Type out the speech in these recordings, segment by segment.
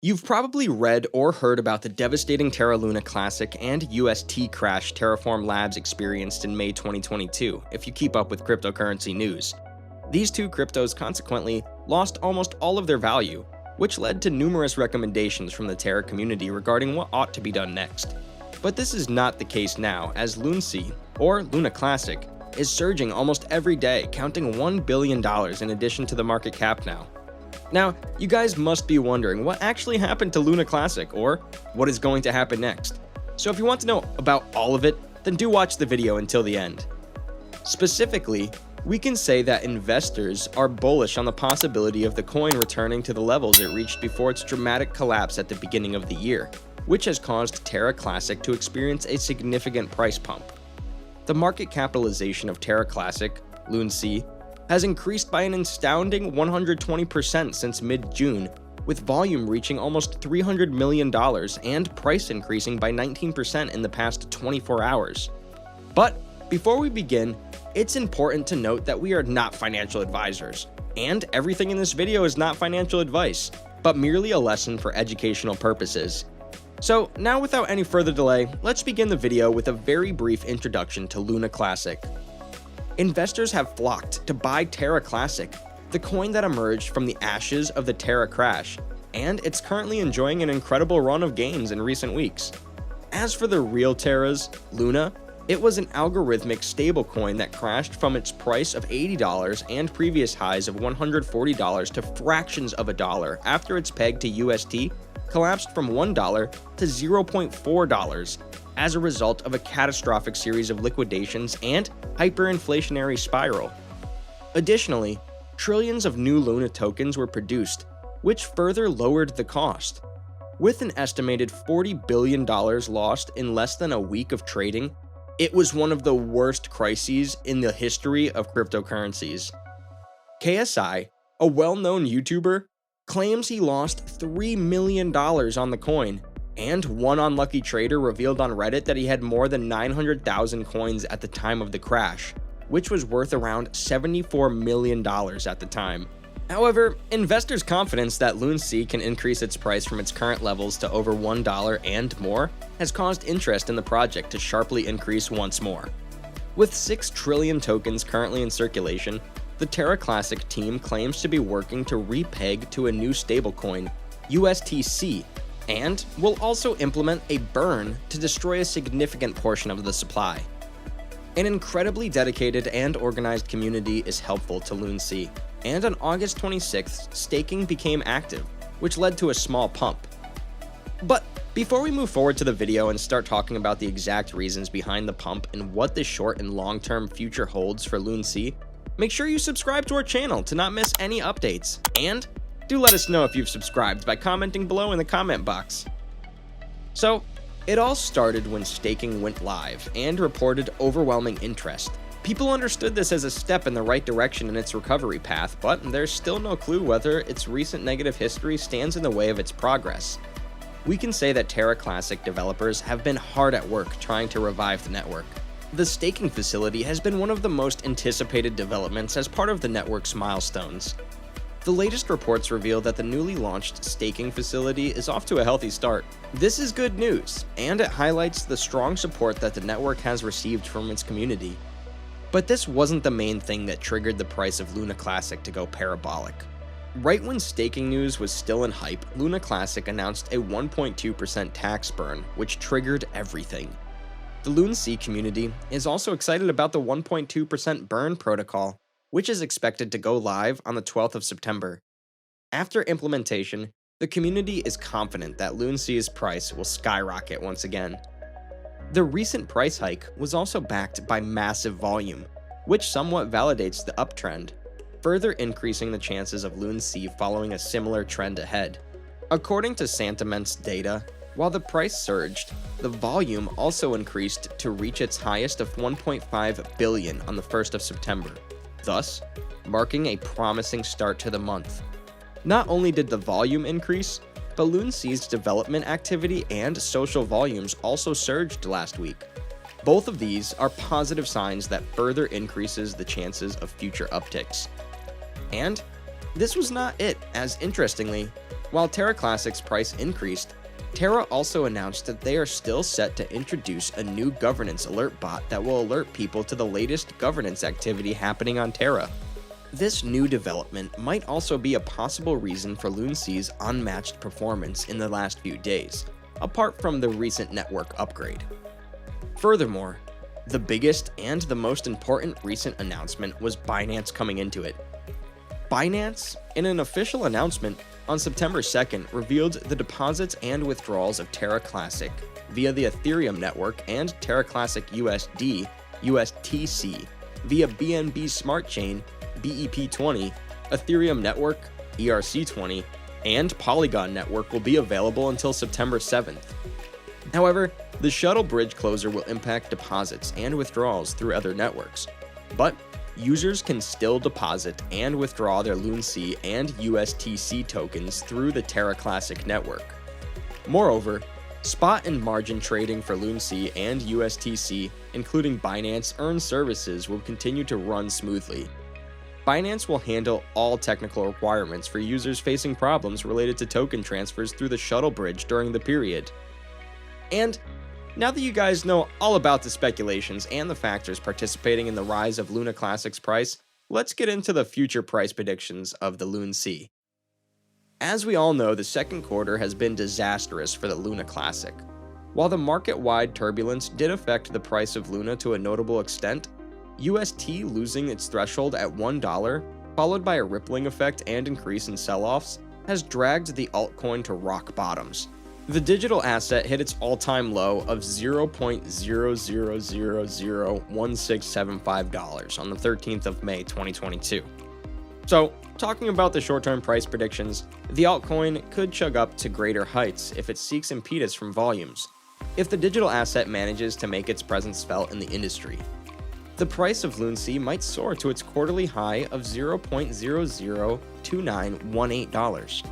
You've probably read or heard about the devastating Terra Luna Classic and UST crash Terraform Labs experienced in May 2022, if you keep up with cryptocurrency news. These two cryptos consequently lost almost all of their value, which led to numerous recommendations from the Terra community regarding what ought to be done next. But this is not the case now, as LUNC, or Luna Classic, is surging almost every day, counting $1 billion in addition to the market cap now. Now, you guys must be wondering what actually happened to Luna Classic, or what is going to happen next. So if you want to know about all of it, then do watch the video until the end. Specifically, we can say that investors are bullish on the possibility of the coin returning to the levels it reached before its dramatic collapse at the beginning of the year, which has caused Terra Classic to experience a significant price pump. The market capitalization of Terra Classic, LUNC, has increased by an astounding 120% since mid-June, with volume reaching almost $300 million and price increasing by 19% in the past 24 hours. But before we begin, it's important to note that we are not financial advisors, and everything in this video is not financial advice, but merely a lesson for educational purposes. So now, without any further delay, let's begin the video with a very brief introduction to Luna Classic. Investors have flocked to buy Terra Classic, the coin that emerged from the ashes of the Terra crash, and it's currently enjoying an incredible run of gains in recent weeks. As for the real Terras, Luna, it was an algorithmic stablecoin that crashed from its price of $80 and previous highs of $140 to fractions of a dollar after its peg to UST collapsed from $1 to $0.4 as a result of a catastrophic series of liquidations and hyperinflationary spiral. Additionally, trillions of new Luna tokens were produced, which further lowered the cost. With an estimated $40 billion lost in less than a week of trading, it was one of the worst crises in the history of cryptocurrencies. KSI, a well-known YouTuber, claims he lost $3 million on the coin, and one unlucky trader revealed on Reddit that he had more than 900,000 coins at the time of the crash, which was worth around $74 million at the time. However, investors' confidence that LUNC can increase its price from its current levels to over $1 and more has caused interest in the project to sharply increase once more. With 6 trillion tokens currently in circulation, the Terra Classic team claims to be working to repeg to a new stablecoin, USTC, and will also implement a burn to destroy a significant portion of the supply. An incredibly dedicated and organized community is helpful to LUNC, and on August 26th, staking became active, which led to a small pump. But before we move forward to the video and start talking about the exact reasons behind the pump and what the short and long-term future holds for LUNC, make sure you subscribe to our channel to not miss any updates, and do let us know if you've subscribed by commenting below in the comment box. So, it all started when staking went live and reported overwhelming interest. People understood this as a step in the right direction in its recovery path, but there's still no clue whether its recent negative history stands in the way of its progress. We can say that Terra Classic developers have been hard at work trying to revive the network. The staking facility has been one of the most anticipated developments as part of the network's milestones. The latest reports reveal that the newly launched staking facility is off to a healthy start. This is good news, and it highlights the strong support that the network has received from its community. But this wasn't the main thing that triggered the price of Luna Classic to go parabolic. Right when staking news was still in hype, Luna Classic announced a 1.2% tax burn, which triggered everything. The LUNC community is also excited about the 1.2% burn protocol, which is expected to go live on the 12th of September. After implementation, the community is confident that LUNC's price will skyrocket once again. The recent price hike was also backed by massive volume, which somewhat validates the uptrend, further increasing the chances of LUNC following a similar trend ahead. According to Santiment's data, while the price surged, the volume also increased to reach its highest of 1.5 billion on the 1st of September. Thus, marking a promising start to the month. Not only did the volume increase, but LUNC's development activity and social volumes also surged last week. Both of these are positive signs that further increases the chances of future upticks. And this was not it, as interestingly, While Terra Classic's price increased, Terra also announced that they are still set to introduce a new governance alert bot that will alert people to the latest governance activity happening on Terra. This new development might also be a possible reason for LUNC's unmatched performance in the last few days, apart from the recent network upgrade. Furthermore, the biggest and the most important recent announcement was Binance coming into it. Binance, in an official announcement on September 2nd, revealed the deposits and withdrawals of Terra Classic via the Ethereum network and Terra Classic USD, USTC, via BNB Smart Chain, BEP20, Ethereum network, ERC20, and Polygon network will be available until September 7th. However, the shuttle bridge closure will impact deposits and withdrawals through other networks, but users can still deposit and withdraw their LUNC and USTC tokens through the Terra Classic network. Moreover, spot and margin trading for LUNC and USTC, including Binance Earn services, will continue to run smoothly. Binance will handle all technical requirements for users facing problems related to token transfers through the shuttle bridge during the period. And now that you guys know all about the speculations and the factors participating in the rise of Luna Classic's price, let's get into the future price predictions of the LUNC. As we all know, the second quarter has been disastrous for the Luna Classic. While the market-wide turbulence did affect the price of Luna to a notable extent, UST losing its threshold at $1, followed by a rippling effect and increase in sell-offs, has dragged the altcoin to rock bottoms. The digital asset hit its all-time low of $0.00001675 on the 13th of May 2022. So, talking about the short-term price predictions, the altcoin could chug up to greater heights if it seeks impetus from volumes, if the digital asset manages to make its presence felt in the industry. The price of LUNC might soar to its quarterly high of $0.002918.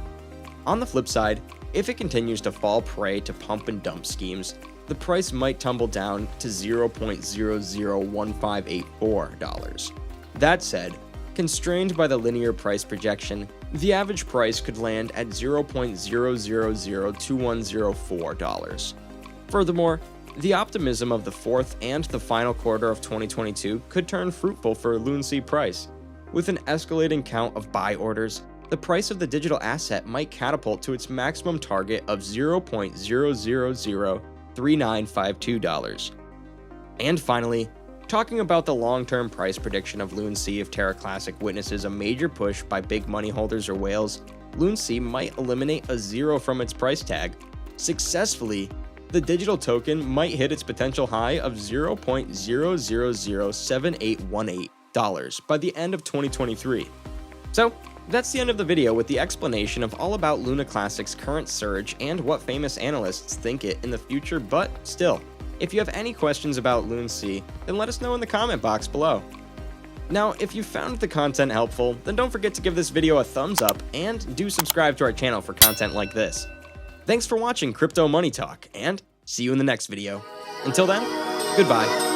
On the flip side, if it continues to fall prey to pump and dump schemes, the price might tumble down to $0.001584. That said, constrained by the linear price projection, the average price could land at $0.002104. Furthermore, the optimism of the fourth and the final quarter of 2022 could turn fruitful for LUNC price. With an escalating count of buy orders, the price of the digital asset might catapult to its maximum target of $0.003952. And finally, talking about the long-term price prediction of LUNC if Terra Classic witnesses a major push by big money holders or whales, LUNC might eliminate a zero from its price tag. Successfully, the digital token might hit its potential high of $0.007818 by the end of 2023. So, that's the end of the video with the explanation of all about Luna Classic's current surge and what famous analysts think it in the future, but still, if you have any questions about LUNC, then let us know in the comment box below. Now, if you found the content helpful, then don't forget to give this video a thumbs up and do subscribe to our channel for content like this. Thanks for watching Crypto Money Talk, and see you in the next video. Until then, goodbye.